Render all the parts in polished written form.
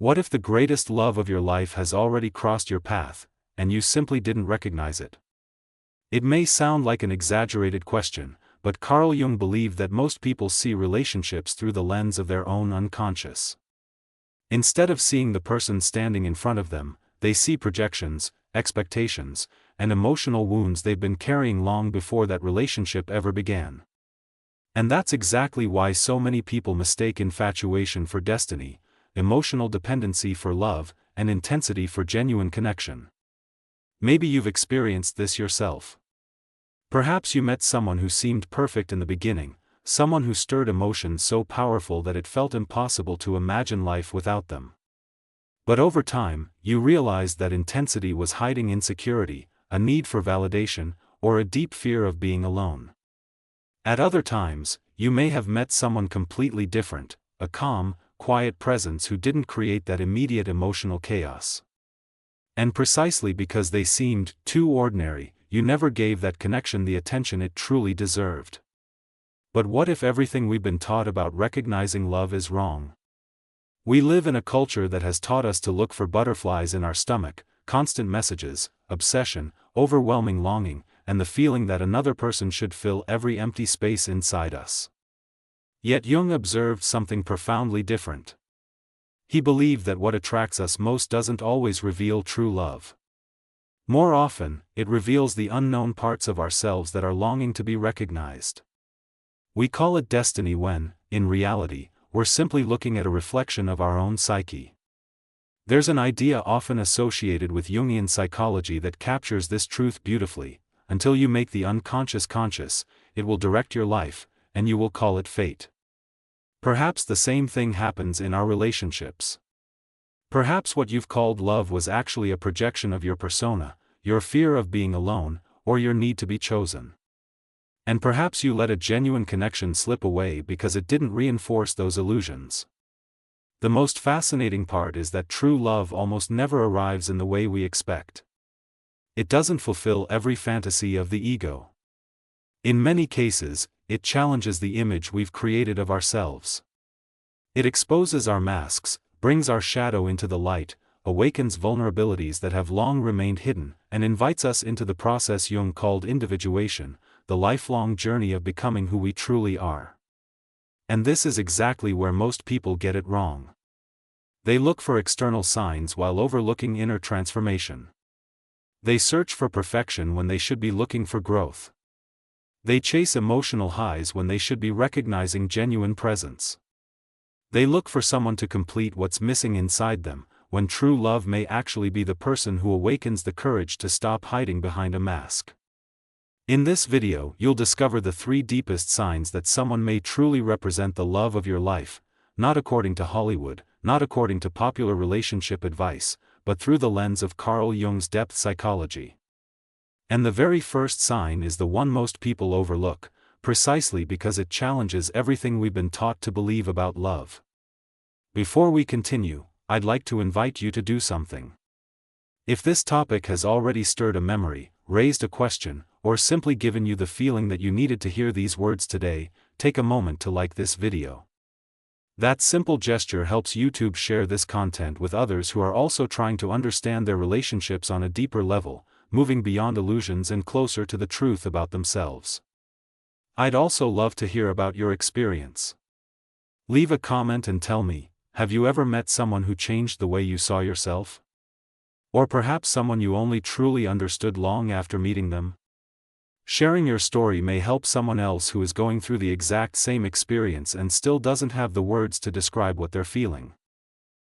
What if the greatest love of your life has already crossed your path, and you simply didn't recognize it? It may sound like an exaggerated question, but Carl Jung believed that most people see relationships through the lens of their own unconscious. Instead of seeing the person standing in front of them, they see projections, expectations, and emotional wounds they've been carrying long before that relationship ever began. And that's exactly why so many people mistake infatuation for destiny, emotional dependency for love, and intensity for genuine connection. Maybe you've experienced this yourself. Perhaps you met someone who seemed perfect in the beginning, someone who stirred emotions so powerful that it felt impossible to imagine life without them. But over time, you realized that intensity was hiding insecurity, a need for validation, or a deep fear of being alone. At other times, you may have met someone completely different, a calm, quiet presence who didn't create that immediate emotional chaos. And precisely because they seemed too ordinary, you never gave that connection the attention it truly deserved. But what if everything we've been taught about recognizing love is wrong? We live in a culture that has taught us to look for butterflies in our stomach, constant messages, obsession, overwhelming longing, and the feeling that another person should fill every empty space inside us. Yet Jung observed something profoundly different. He believed that what attracts us most doesn't always reveal true love. More often, it reveals the unknown parts of ourselves that are longing to be recognized. We call it destiny when, in reality, we're simply looking at a reflection of our own psyche. There's an idea often associated with Jungian psychology that captures this truth beautifully: until you make the unconscious conscious, it will direct your life, and you will call it fate. Perhaps the same thing happens in our relationships. Perhaps what you've called love was actually a projection of your persona, your fear of being alone, or your need to be chosen. And perhaps you let a genuine connection slip away because it didn't reinforce those illusions. The most fascinating part is that true love almost never arrives in the way we expect. It doesn't fulfill every fantasy of the ego. In many cases, it challenges the image we've created of ourselves. It exposes our masks, brings our shadow into the light, awakens vulnerabilities that have long remained hidden, and invites us into the process Jung called individuation, the lifelong journey of becoming who we truly are. And this is exactly where most people get it wrong. They look for external signs while overlooking inner transformation. They search for perfection when they should be looking for growth. They chase emotional highs when they should be recognizing genuine presence. They look for someone to complete what's missing inside them, when true love may actually be the person who awakens the courage to stop hiding behind a mask. In this video, you'll discover the 3 deepest signs that someone may truly represent the love of your life, not according to Hollywood, not according to popular relationship advice, but through the lens of Carl Jung's depth psychology. And the very first sign is the one most people overlook, precisely because it challenges everything we've been taught to believe about love. Before we continue, I'd like to invite you to do something. If this topic has already stirred a memory, raised a question, or simply given you the feeling that you needed to hear these words today, take a moment to like this video. That simple gesture helps YouTube share this content with others who are also trying to understand their relationships on a deeper level, moving beyond illusions and closer to the truth about themselves. I'd also love to hear about your experience. Leave a comment and tell me, have you ever met someone who changed the way you saw yourself? Or perhaps someone you only truly understood long after meeting them? Sharing your story may help someone else who is going through the exact same experience and still doesn't have the words to describe what they're feeling.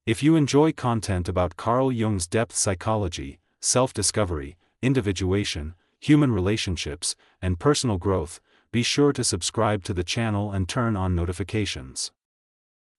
If you enjoy content about Carl Jung's depth psychology, self-discovery, individuation, human relationships, and personal growth, be sure to subscribe to the channel and turn on notifications.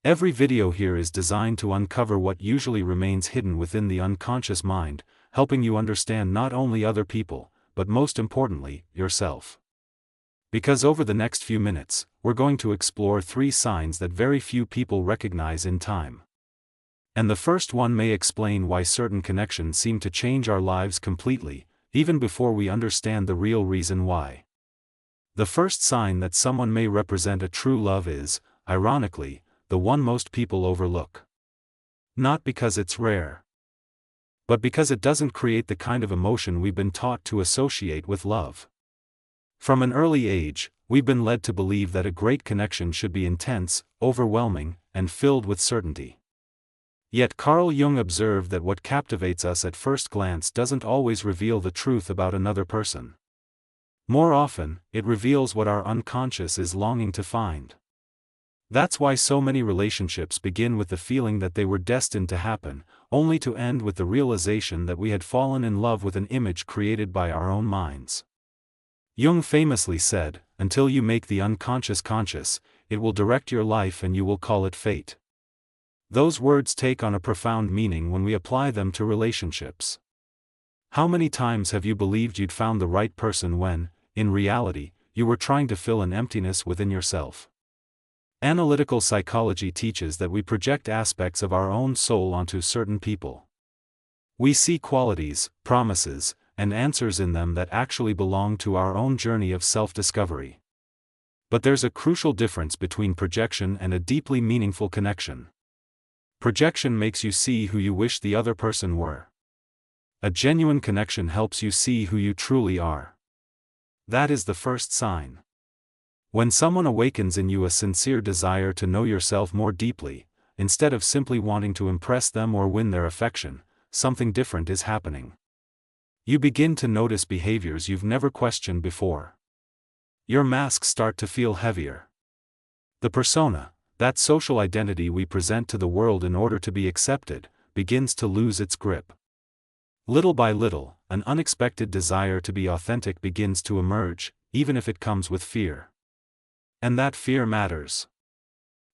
Every video here is designed to uncover what usually remains hidden within the unconscious mind, helping you understand not only other people, but most importantly, yourself. Because over the next few minutes, we're going to explore 3 signs that very few people recognize in time. And the first one may explain why certain connections seem to change our lives completely, even before we understand the real reason why. The first sign that someone may represent a true love is, ironically, the one most people overlook. Not because it's rare, but because it doesn't create the kind of emotion we've been taught to associate with love. From an early age, we've been led to believe that a great connection should be intense, overwhelming, and filled with certainty. Yet Carl Jung observed that what captivates us at first glance doesn't always reveal the truth about another person. More often, it reveals what our unconscious is longing to find. That's why so many relationships begin with the feeling that they were destined to happen, only to end with the realization that we had fallen in love with an image created by our own minds. Jung famously said, "Until you make the unconscious conscious, it will direct your life and you will call it fate." Those words take on a profound meaning when we apply them to relationships. How many times have you believed you'd found the right person when, in reality, you were trying to fill an emptiness within yourself? Analytical psychology teaches that we project aspects of our own soul onto certain people. We see qualities, promises, and answers in them that actually belong to our own journey of self-discovery. But there's a crucial difference between projection and a deeply meaningful connection. Projection makes you see who you wish the other person were. A genuine connection helps you see who you truly are. That is the first sign. When someone awakens in you a sincere desire to know yourself more deeply, instead of simply wanting to impress them or win their affection, something different is happening. You begin to notice behaviors you've never questioned before. Your masks start to feel heavier. The persona, that social identity we present to the world in order to be accepted, begins to lose its grip. Little by little, an unexpected desire to be authentic begins to emerge, even if it comes with fear. And that fear matters.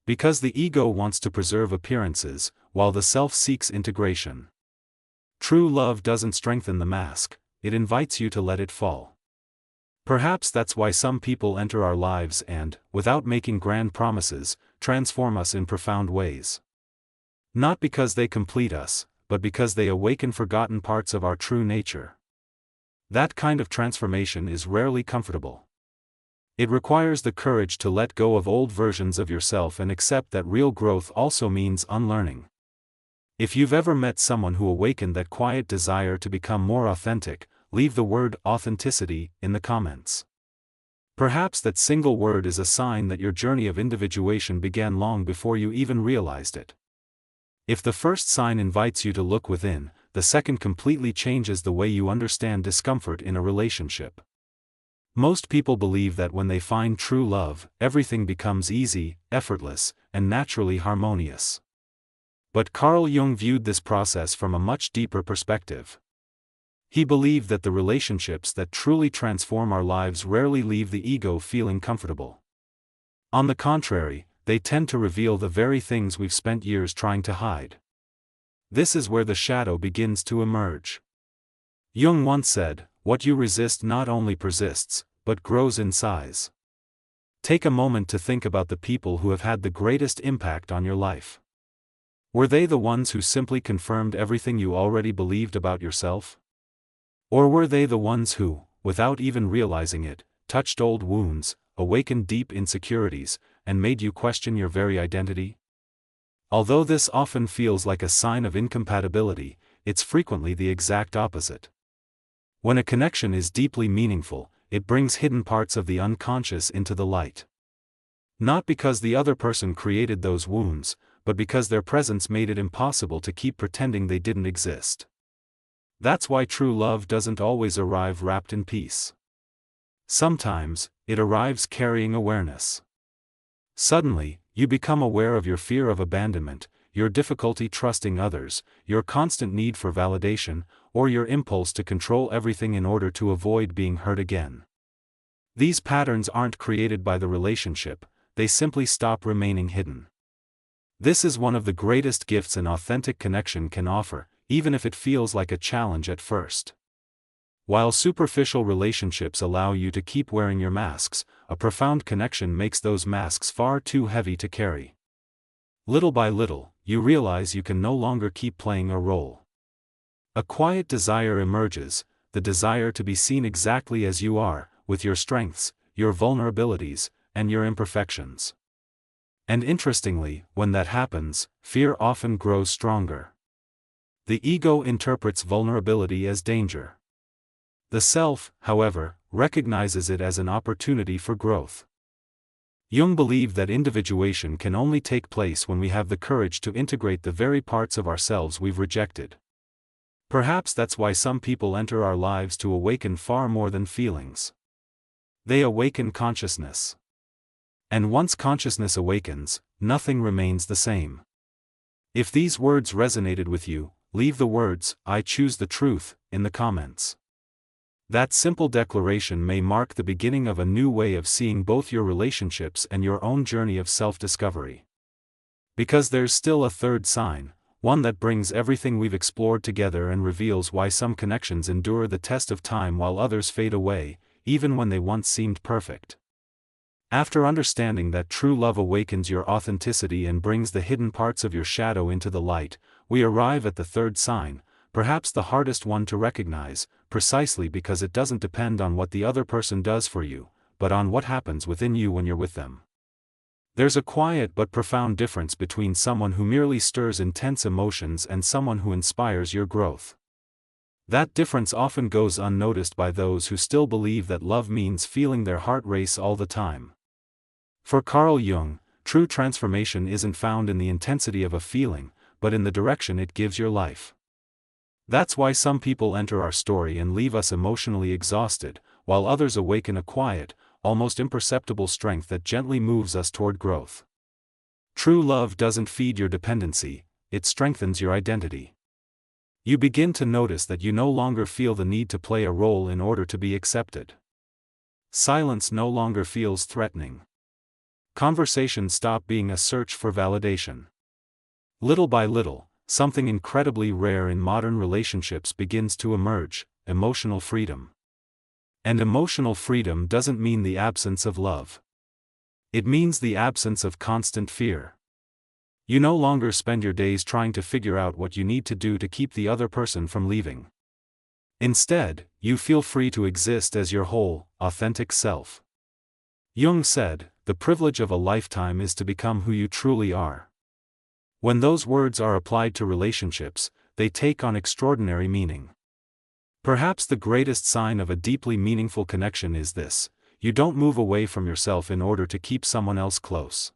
Because the ego wants to preserve appearances, while the self seeks integration. True love doesn't strengthen the mask, it invites you to let it fall. Perhaps that's why some people enter our lives and, without making grand promises, transform us in profound ways. Not because they complete us, but because they awaken forgotten parts of our true nature. That kind of transformation is rarely comfortable. It requires the courage to let go of old versions of yourself and accept that real growth also means unlearning. If you've ever met someone who awakened that quiet desire to become more authentic, leave the word authenticity in the comments. Perhaps that single word is a sign that your journey of individuation began long before you even realized it. If the first sign invites you to look within, the second completely changes the way you understand discomfort in a relationship. Most people believe that when they find true love, everything becomes easy, effortless, and naturally harmonious. But Carl Jung viewed this process from a much deeper perspective. He believed that the relationships that truly transform our lives rarely leave the ego feeling comfortable. On the contrary, they tend to reveal the very things we've spent years trying to hide. This is where the shadow begins to emerge. Jung once said, "What you resist not only persists, but grows in size." Take a moment to think about the people who have had the greatest impact on your life. Were they the ones who simply confirmed everything you already believed about yourself? Or were they the ones who, without even realizing it, touched old wounds, awakened deep insecurities, and made you question your very identity? Although this often feels like a sign of incompatibility, it's frequently the exact opposite. When a connection is deeply meaningful, it brings hidden parts of the unconscious into the light. Not because the other person created those wounds, but because their presence made it impossible to keep pretending they didn't exist. That's why true love doesn't always arrive wrapped in peace. Sometimes, it arrives carrying awareness. Suddenly, you become aware of your fear of abandonment, your difficulty trusting others, your constant need for validation, or your impulse to control everything in order to avoid being hurt again. These patterns aren't created by the relationship, they simply stop remaining hidden. This is one of the greatest gifts an authentic connection can offer, even if it feels like a challenge at first. While superficial relationships allow you to keep wearing your masks, a profound connection makes those masks far too heavy to carry. Little by little, you realize you can no longer keep playing a role. A quiet desire emerges, the desire to be seen exactly as you are, with your strengths, your vulnerabilities, and your imperfections. And interestingly, when that happens, fear often grows stronger. The ego interprets vulnerability as danger. The self, however, recognizes it as an opportunity for growth. Jung believed that individuation can only take place when we have the courage to integrate the very parts of ourselves we've rejected. Perhaps that's why some people enter our lives to awaken far more than feelings. They awaken consciousness. And once consciousness awakens, nothing remains the same. If these words resonated with you, leave the words, "I choose the truth," in the comments. That simple declaration may mark the beginning of a new way of seeing both your relationships and your own journey of self-discovery. Because there's still a third sign, one that brings everything we've explored together and reveals why some connections endure the test of time while others fade away, even when they once seemed perfect. After understanding that true love awakens your authenticity and brings the hidden parts of your shadow into the light, we arrive at the third sign, perhaps the hardest one to recognize, precisely because it doesn't depend on what the other person does for you, but on what happens within you when you're with them. There's a quiet but profound difference between someone who merely stirs intense emotions and someone who inspires your growth. That difference often goes unnoticed by those who still believe that love means feeling their heart race all the time. For Carl Jung, true transformation isn't found in the intensity of a feeling, but in the direction it gives your life. That's why some people enter our story and leave us emotionally exhausted, while others awaken a quiet, almost imperceptible strength that gently moves us toward growth. True love doesn't feed your dependency, it strengthens your identity. You begin to notice that you no longer feel the need to play a role in order to be accepted. Silence no longer feels threatening. Conversations stop being a search for validation. Little by little, something incredibly rare in modern relationships begins to emerge: emotional freedom. And emotional freedom doesn't mean the absence of love. It means the absence of constant fear. You no longer spend your days trying to figure out what you need to do to keep the other person from leaving. Instead, you feel free to exist as your whole, authentic self. Jung said, "The privilege of a lifetime is to become who you truly are." When those words are applied to relationships, they take on extraordinary meaning. Perhaps the greatest sign of a deeply meaningful connection is this: you don't move away from yourself in order to keep someone else close.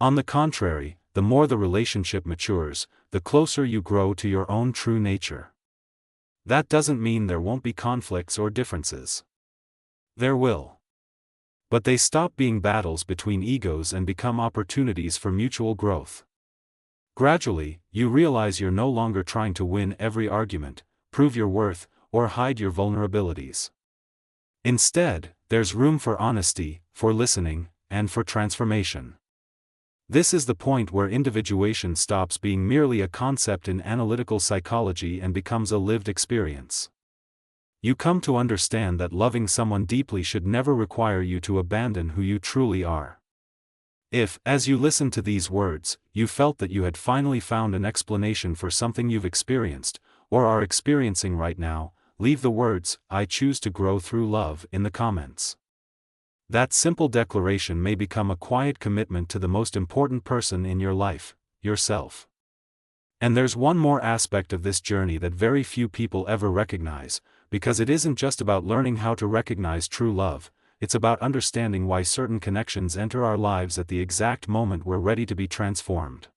On the contrary, the more the relationship matures, the closer you grow to your own true nature. That doesn't mean there won't be conflicts or differences. There will. But they stop being battles between egos and become opportunities for mutual growth. Gradually, you realize you're no longer trying to win every argument, prove your worth, or hide your vulnerabilities. Instead, there's room for honesty, for listening, and for transformation. This is the point where individuation stops being merely a concept in analytical psychology and becomes a lived experience. You come to understand that loving someone deeply should never require you to abandon who you truly are. If, as you listen to these words, you felt that you had finally found an explanation for something you've experienced, or are experiencing right now, leave the words, "I choose to grow through love," in the comments. That simple declaration may become a quiet commitment to the most important person in your life, yourself. And there's one more aspect of this journey that very few people ever recognize, because it isn't just about learning how to recognize true love, it's about understanding why certain connections enter our lives at the exact moment we're ready to be transformed.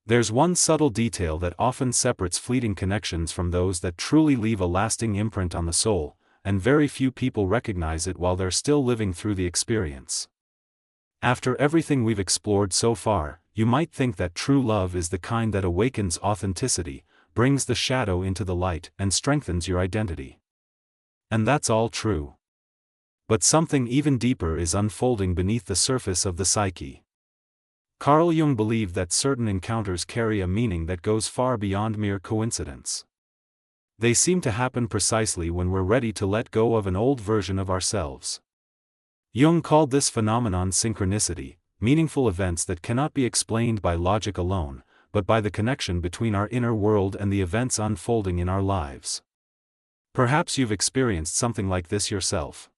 There's one subtle detail that often separates fleeting connections from those that truly leave a lasting imprint on the soul, and very few people recognize it while they're still living through the experience. After everything we've explored so far, you might think that true love is the kind that awakens authenticity, brings the shadow into the light, and strengthens your identity. And that's all true. But something even deeper is unfolding beneath the surface of the psyche. Carl Jung believed that certain encounters carry a meaning that goes far beyond mere coincidence. They seem to happen precisely when we're ready to let go of an old version of ourselves. Jung called this phenomenon synchronicity, meaningful events that cannot be explained by logic alone, but by the connection between our inner world and the events unfolding in our lives. Perhaps you've experienced something like this yourself.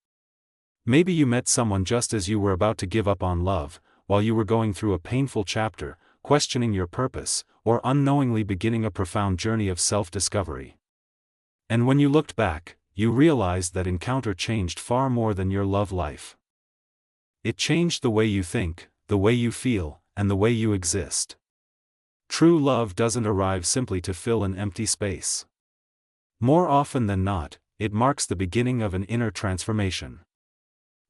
Maybe you met someone just as you were about to give up on love, while you were going through a painful chapter, questioning your purpose, or unknowingly beginning a profound journey of self-discovery. And when you looked back, you realized that encounter changed far more than your love life. It changed the way you think, the way you feel, and the way you exist. True love doesn't arrive simply to fill an empty space. More often than not, it marks the beginning of an inner transformation.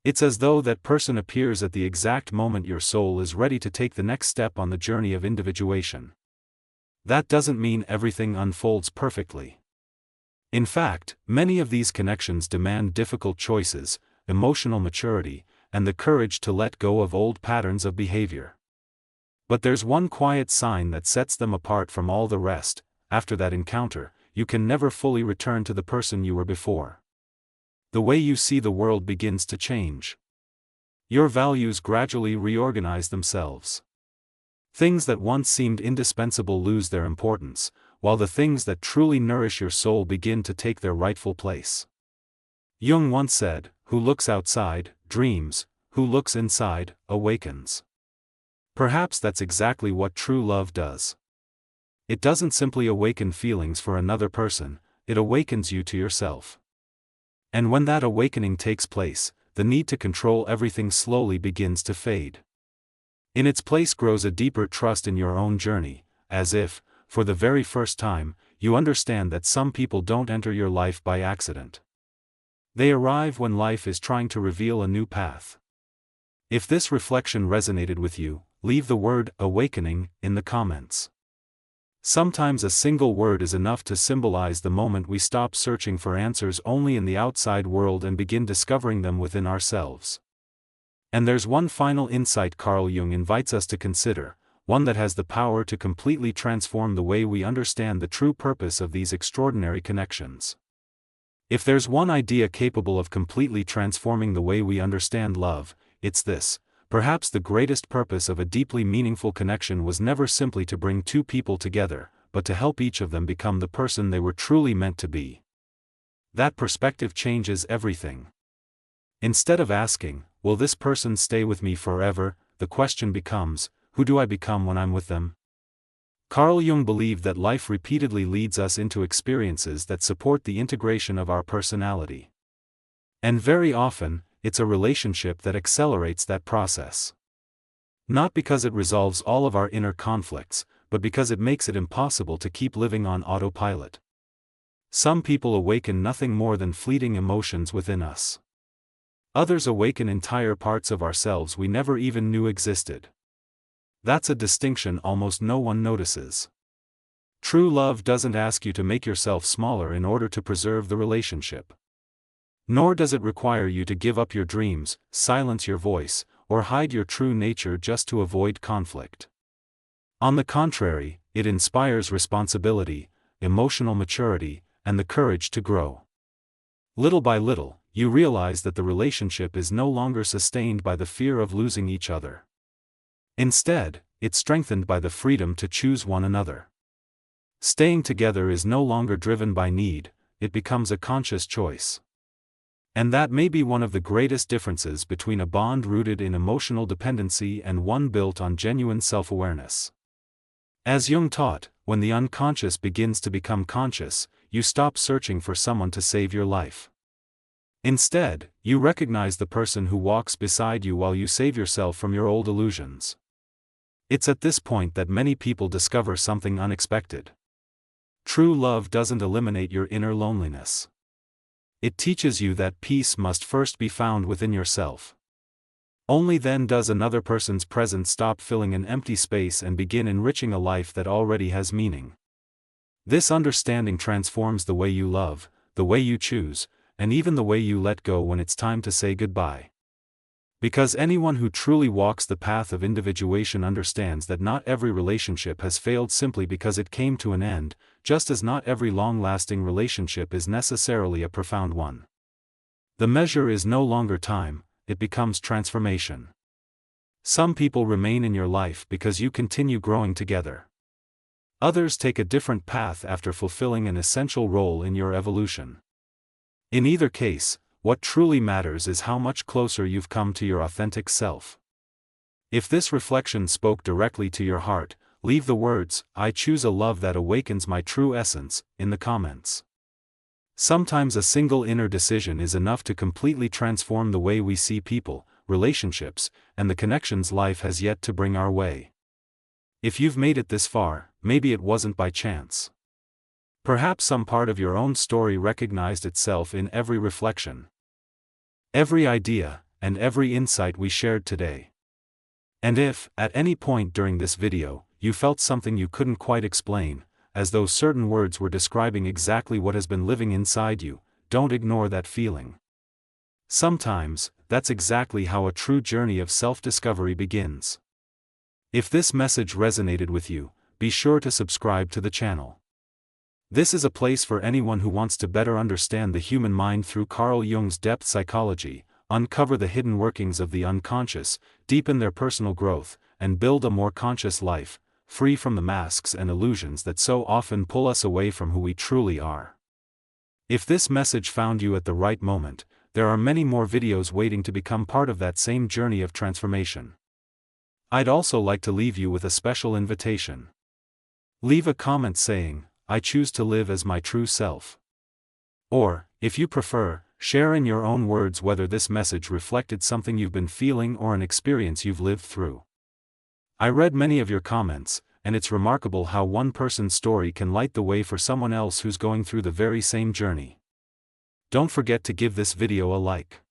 It's as though that person appears at the exact moment your soul is ready to take the next step on the journey of individuation. That doesn't mean everything unfolds perfectly. In fact, many of these connections demand difficult choices, emotional maturity, and the courage to let go of old patterns of behavior. But there's one quiet sign that sets them apart from all the rest: after that encounter, you can never fully return to the person you were before. The way you see the world begins to change. Your values gradually reorganize themselves. Things that once seemed indispensable lose their importance, while the things that truly nourish your soul begin to take their rightful place. Jung once said, "Who looks outside, dreams; who looks inside, awakens." Perhaps that's exactly what true love does. It doesn't simply awaken feelings for another person, it awakens you to yourself. And when that awakening takes place, the need to control everything slowly begins to fade. In its place grows a deeper trust in your own journey, as if, for the very first time, you understand that some people don't enter your life by accident. They arrive when life is trying to reveal a new path. If this reflection resonated with you, leave the word "awakening" in the comments. Sometimes a single word is enough to symbolize the moment we stop searching for answers only in the outside world and begin discovering them within ourselves. And there's one final insight Carl Jung invites us to consider, one that has the power to completely transform the way we understand the true purpose of these extraordinary connections. If there's one idea capable of completely transforming the way we understand love, it's this: perhaps the greatest purpose of a deeply meaningful connection was never simply to bring two people together, but to help each of them become the person they were truly meant to be. That perspective changes everything. Instead of asking, "Will this person stay with me forever?" the question becomes, "Who do I become when I'm with them?" Carl Jung believed that life repeatedly leads us into experiences that support the integration of our personality. And very often, it's a relationship that accelerates that process. Not because it resolves all of our inner conflicts, but because it makes it impossible to keep living on autopilot. Some people awaken nothing more than fleeting emotions within us. Others awaken entire parts of ourselves we never even knew existed. That's a distinction almost no one notices. True love doesn't ask you to make yourself smaller in order to preserve the relationship. Nor does it require you to give up your dreams, silence your voice, or hide your true nature just to avoid conflict. On the contrary, it inspires responsibility, emotional maturity, and the courage to grow. Little by little, you realize that the relationship is no longer sustained by the fear of losing each other. Instead, it's strengthened by the freedom to choose one another. Staying together is no longer driven by need, it becomes a conscious choice. And that may be one of the greatest differences between a bond rooted in emotional dependency and one built on genuine self-awareness. As Jung taught, when the unconscious begins to become conscious, you stop searching for someone to save your life. Instead, you recognize the person who walks beside you while you save yourself from your old illusions. It's at this point that many people discover something unexpected. True love doesn't eliminate your inner loneliness. It teaches you that peace must first be found within yourself. Only then does another person's presence stop filling an empty space and begin enriching a life that already has meaning. This understanding transforms the way you love, the way you choose, and even the way you let go when it's time to say goodbye. Because anyone who truly walks the path of individuation understands that not every relationship has failed simply because it came to an end, just as not every long-lasting relationship is necessarily a profound one. The measure is no longer time, it becomes transformation. Some people remain in your life because you continue growing together. Others take a different path after fulfilling an essential role in your evolution. In either case, what truly matters is how much closer you've come to your authentic self. If this reflection spoke directly to your heart, leave the words, "I choose a love that awakens my true essence," in the comments. Sometimes a single inner decision is enough to completely transform the way we see people, relationships, and the connections life has yet to bring our way. If you've made it this far, maybe it wasn't by chance. Perhaps some part of your own story recognized itself in every reflection, every idea, and every insight we shared today. And if, at any point during this video, you felt something you couldn't quite explain, as though certain words were describing exactly what has been living inside you, don't ignore that feeling. Sometimes, that's exactly how a true journey of self-discovery begins. If this message resonated with you, be sure to subscribe to the channel. This is a place for anyone who wants to better understand the human mind through Carl Jung's depth psychology, uncover the hidden workings of the unconscious, deepen their personal growth, and build a more conscious life, free from the masks and illusions that so often pull us away from who we truly are. If this message found you at the right moment, there are many more videos waiting to become part of that same journey of transformation. I'd also like to leave you with a special invitation. Leave a comment saying, "I choose to live as my true self." Or, if you prefer, share in your own words whether this message reflected something you've been feeling or an experience you've lived through. I read many of your comments, and it's remarkable how one person's story can light the way for someone else who's going through the very same journey. Don't forget to give this video a like.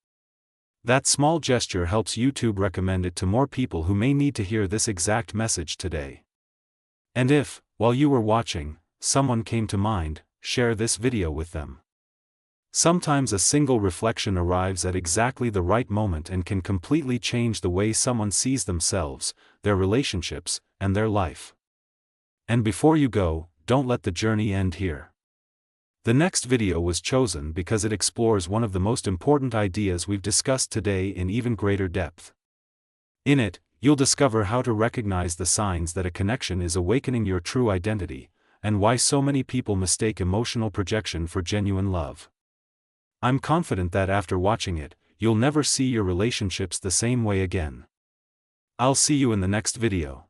That small gesture helps YouTube recommend it to more people who may need to hear this exact message today. And if, while you were watching, someone came to mind, share this video with them. Sometimes a single reflection arrives at exactly the right moment and can completely change the way someone sees themselves, their relationships, and their life. And before you go, don't let the journey end here. The next video was chosen because it explores one of the most important ideas we've discussed today in even greater depth. In it, you'll discover how to recognize the signs that a connection is awakening your true identity, and why so many people mistake emotional projection for genuine love. I'm confident that after watching it, you'll never see your relationships the same way again. I'll see you in the next video.